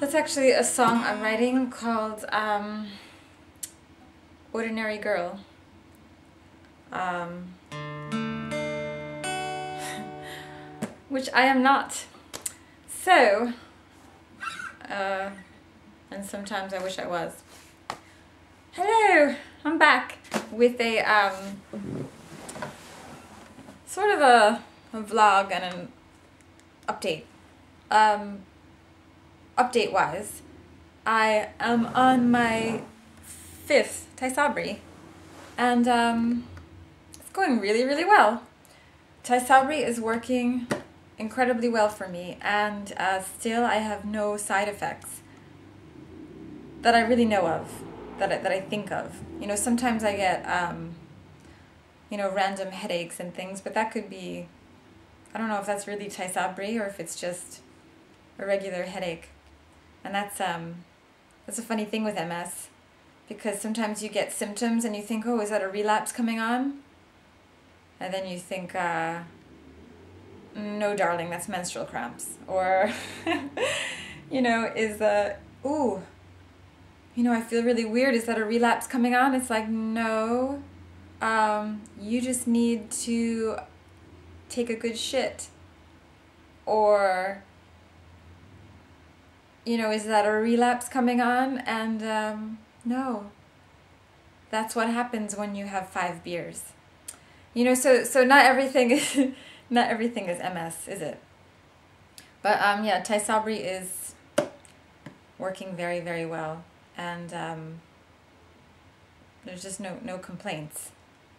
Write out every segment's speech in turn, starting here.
That's actually a song I'm writing called Ordinary Girl. Which I am not. So, and sometimes I wish I was. Hello, I'm back with a sort of a vlog and an update. Update-wise, I am on my 5th Tysabri, and it's going really, really well. Tysabri is working incredibly well for me, and still I have no side effects that I really know of, that I think of. You know, sometimes I get, you know, random headaches and things, but that could be, I don't know if that's really Tysabri or if it's just a regular headache. And that's a funny thing with MS, because sometimes you get symptoms and you think, oh, is that a relapse coming on? And then you think, no, darling, that's menstrual cramps. Or, you know, ooh, you know, I feel really weird. Is that a relapse coming on? It's like, no, you just need to take a good shit. Or, you know, is that a relapse coming on? And no, that's what happens when you have 5 beers. You know, so not everything is not everything is MS, is it? But yeah, Tysabri is working very, very well, and there's just no complaints.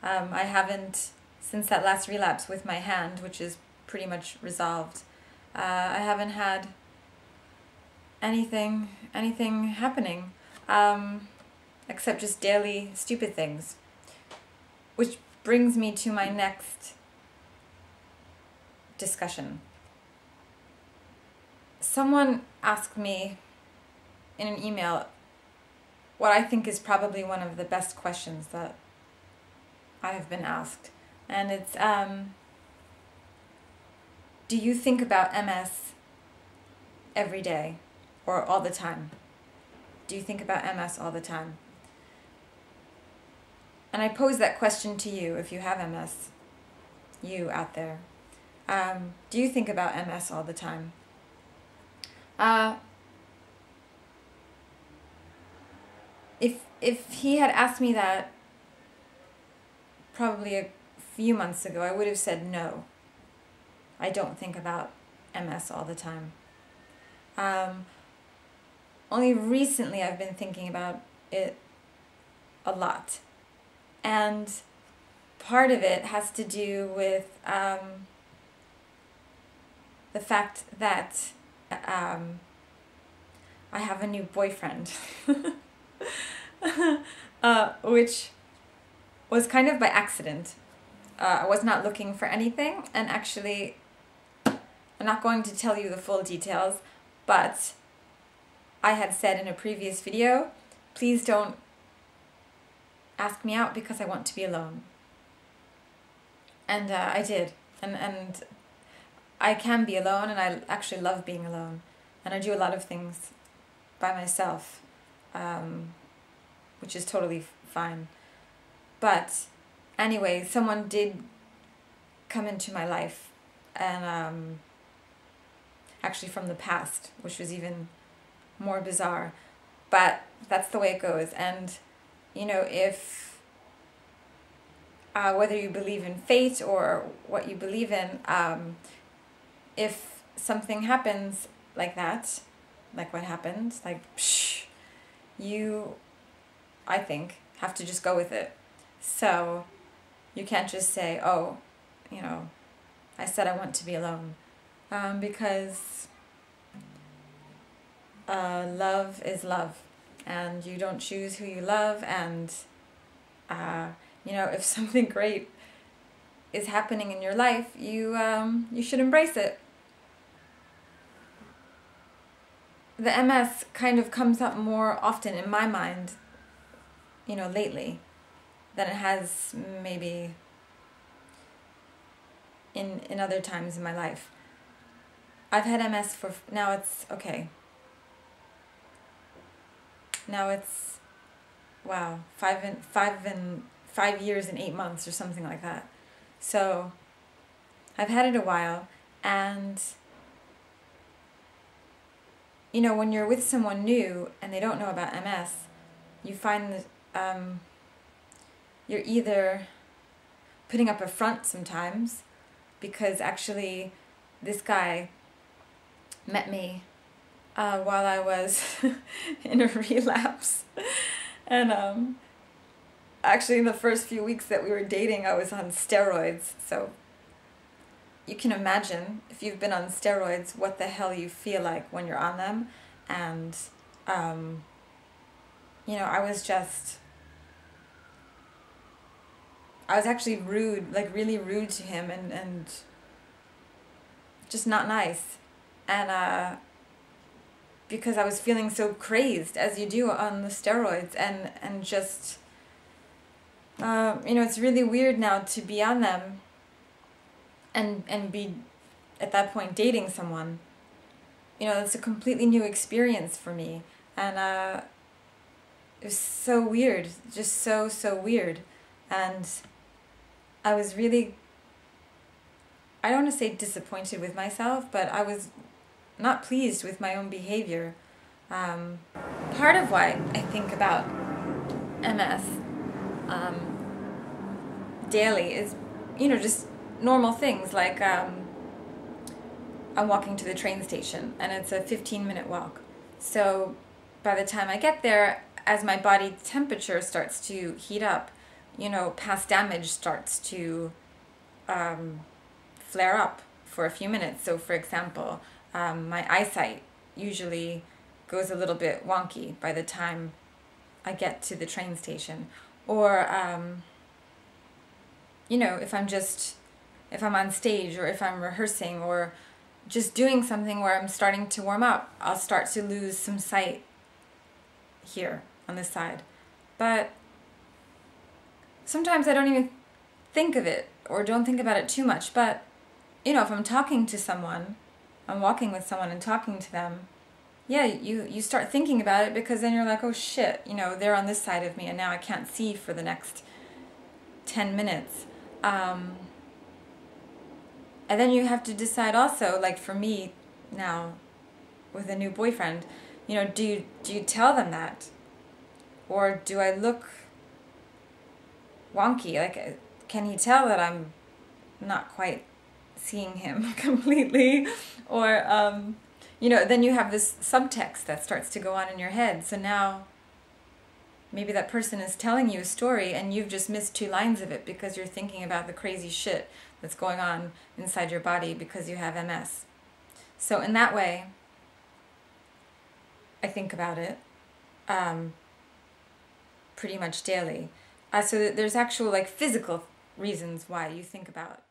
I haven't, since that last relapse with my hand, which is pretty much resolved, I haven't had anything happening, except just daily stupid things, which brings me to my next discussion. Someone asked me in an email what I think is probably one of the best questions that I have been asked, and it's, do you think about MS every day or all the time? Do you think about MS all the time? And I pose that question to you if you have MS, you out there. Do you think about MS all the time? If he had asked me that probably a few months ago, I would have said no. I don't think about MS all the time. Only recently I've been thinking about it a lot. And part of it has to do with the fact that I have a new boyfriend, which was kind of by accident. I was not looking for anything, and actually I'm not going to tell you the full details, but I had said in a previous video, please don't ask me out because I want to be alone. And I did. And I can be alone, and I actually love being alone. And I do a lot of things by myself, which is totally fine. But anyway, someone did come into my life, and actually from the past, which was even more bizarre. But that's the way it goes. And you know, if whether you believe in fate or what you believe in, if something happens like that, like what happened, like psh, you, I think, have to just go with it. So you can't just say, oh, you know, I said I want to be alone, because love is love. And you don't choose who you love, and, you know, if something great is happening in your life, you should embrace it. The MS kind of comes up more often in my mind, you know, lately, than it has maybe in other times in my life. I've had MS for, now it's, okay, Now it's, wow, 5 years and 8 months or something like that. So I've had it a while, and you know, when you're with someone new and they don't know about MS, you find that you're either putting up a front sometimes, because actually this guy met me while I was in a relapse. And actually in the first few weeks that we were dating, I was on steroids. So you can imagine, if you've been on steroids, what the hell you feel like when you're on them. And, you know, I was actually rude, like really rude to him, and just not nice. And because I was feeling so crazed, as you do on the steroids, and just, you know, it's really weird now to be on them and be, at that point, dating someone. You know, it's a completely new experience for me. And it was so weird, just so weird. And I was really, I don't want to say disappointed with myself, but I was not pleased with my own behavior. Part of why I think about MS daily is, you know, just normal things like I'm walking to the train station and it's a 15-minute walk. So by the time I get there, as my body temperature starts to heat up, you know, past damage starts to flare up for a few minutes. So for example, my eyesight usually goes a little bit wonky by the time I get to the train station. Or, you know, if I'm on stage, or if I'm rehearsing, or just doing something where I'm starting to warm up, I'll start to lose some sight here on this side. But sometimes I don't even think of it, or don't think about it too much. But, you know, if I'm talking to someone, I'm walking with someone and talking to them, yeah, you start thinking about it, because then you're like, oh shit, you know, they're on this side of me and now I can't see for the next 10 minutes. And then you have to decide also, like for me now with a new boyfriend, you know, do you tell them that? Or do I look wonky? Like, can he tell that I'm not quite seeing him completely? Or, you know, then you have this subtext that starts to go on in your head. So now maybe that person is telling you a story and you've just missed 2 lines of it because you're thinking about the crazy shit that's going on inside your body because you have MS. So in that way, I think about it pretty much daily. So there's actual, like, physical reasons why you think about